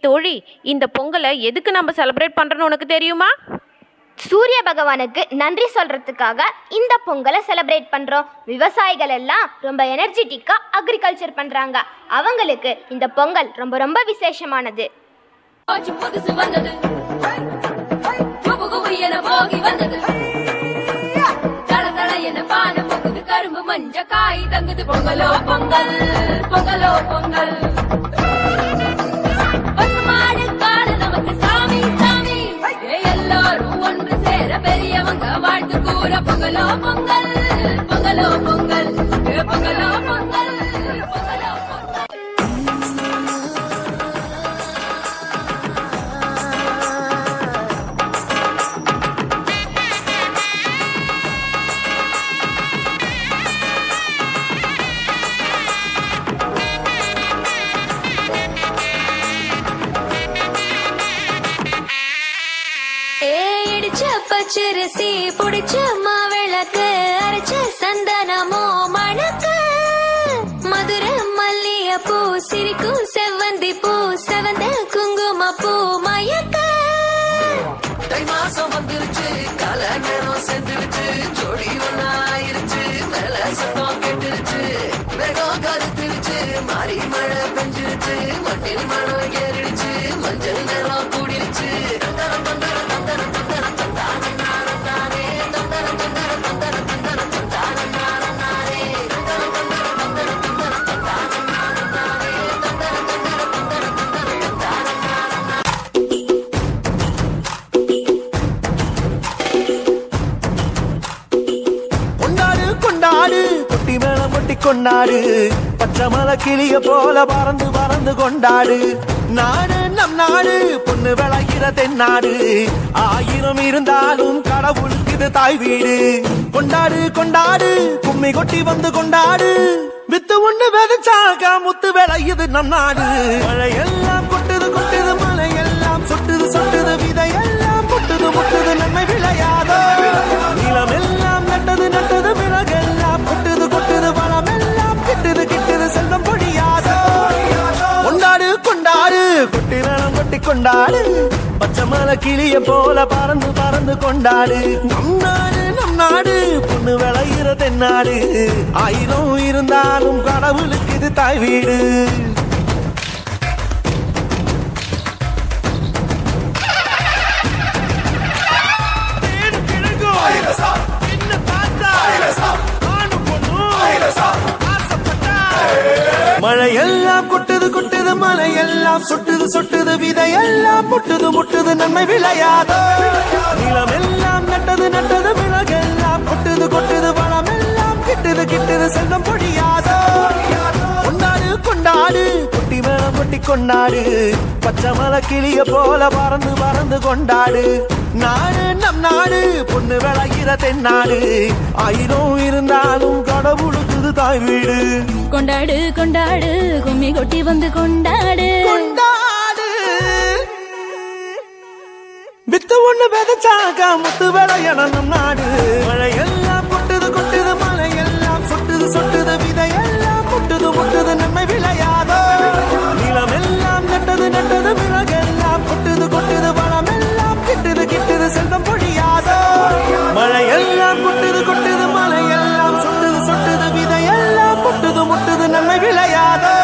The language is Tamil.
தோழி, இந்த பொங்கலை எதுக்கு நம்ம செலிப்ரேட் பண்றோம்னு உனக்கு தெரியுமா? சூரிய பகவானுக்கு நன்றி சொல்றதுக்காக இந்த பொங்கலை செலிப்ரேட் பண்றோம். விவசாயிகள் எல்லாம் ரொம்ப எனர்ஜெட்டிக்கா அக்ரிகல்ச்சர் பண்றாங்க. அவங்களுக்கு இந்த பொங்கல் ரொம்ப ரொம்ப விசேஷமானது. கரும்பு மஞ்ச காய் தங்குது பொங்கலோ பொங்கல் பொங்கலோ பொங்கல். பெரியவங்க வாழ்த்து கூற பொங்கலோ பொங்கல் பொங்கலோ பொங்கல் பொங்கலோ பொங்கல் பொங்கலோ பொங்கல். பச்சரிசி புடிச்ச மாவிளக்கு அரைச்ச சந்தனமோ மணக்க மதுர மல்லியப்பூ சிரிக்கும் செவ்வந்தி பூ செவந்த குங்கும பூ மயக்க. தை மாசம் வந்துருச்சு, கால நேரம் செஞ்சிருச்சு, ஜோடி ஒன்னா ஆயிருச்சு, மேல சத்தம் கேட்டுருச்சு, மேகம் கருத்துருச்சு, மாறி மழை பெஞ்சிருச்சு, மண்ணில் மனம் ஏறிடுச்சு, மஞ்சள் நேரம் கூடிருச்சு. கொண்டாடு பச்சை மலை கிளிய போல பறந்து பறந்து கொண்டாடு. நாடு நம் நாடு, பொண்ணு விளைகிற தென்னாடு, ஆயிரம் இருந்தாலும் கடவுளுக்கு இது தாய் வீடு. கொண்டாடு கொண்டாடு கும்மி கொட்டி வந்து கொண்டாடு, வித்து ஒண்ணு விதைச்சாக முத்து விளையுது நம் நாடு. மழையெல்லாம் கொட்டுது கொட்டுது, மலையெல்லாம் சொட்டுது சொட்டுது, விதையெல்லாம் முட்டுது முட்டுது, நன்மை விளையாதோ. நிலமெல்லாம் நட்டது நட்டது, விலகெல்லாம் கொட்டுது கொட்டுது, வளமெல்லாம் கிட்டுது கிட்டுது, செல்வம் பொழியாதோ. கொண்டாடு கொண்டாடு கொட்டி நலம் கொட்டி கொண்டாடு, பச்சை மலை கிளிய போல பறந்து பறந்து கொண்டாடு. நம் நாடு பொண்ணு விளையிற தென்னாடு, ஆயிரம் இருந்தாலும் கடவுளுக்கு இது தாய் வீடு. மழையெல்லாம் கொட்டுது கொட்டுது, மலையெல்லாம் சொட்டுது சொட்டுது, விதையெல்லாம் முட்டுது முட்டுது, நன்மை விளையாதோ. நிலமெல்லாம் நட்டது நட்டது, விலகெல்லாம் கொட்டுது கொட்டுது, வளமெல்லாம் கிட்டுது கிட்டுது, செல்வம் பொழியாதோ. கொண்டாடு கொண்டாடு கொட்டி மேளம் கொட்டி கொண்டாடு, பச்சை மலை கிளிய போல பறந்து பறந்து கொண்டாடு. நாடு நம் நாடு, பொண்ணு விளைகிற தென்னாடு, ஆயிரம் இருந்தாலும் கடவுளுக்கு தாய் வீடு. கொண்டாடு கொண்டாடு கும்மி கொட்டி வந்து கொண்டாடு கொண்டாடு, வித்து ஒண்ணு விதைச்சாக முத்து விளையன நம் நாடு. மழையெல்லாம் கொட்டுது கொட்டுது, மலையெல்லாம் சொட்டுது சொட்டுது, விதையெல்லாம் முட்டுது முட்டுது, நன்மை விளையாதோ. நிலமெல்லாம் நட்டது நட்டது, விலகெல்லாம் கொட்டுது கொட்டுது, வளமெல்லாம் கிட்டுது கிட்டுது, செல்வம் பொழியாதோ. மழையெல்லாம் கொட்டுது கொட்டுது, மலையெல்லாம் சொட்டுது சொட்டுது, விதையெல்லாம் முட்டுது முட்டுது, நன்மை விளையாதோ.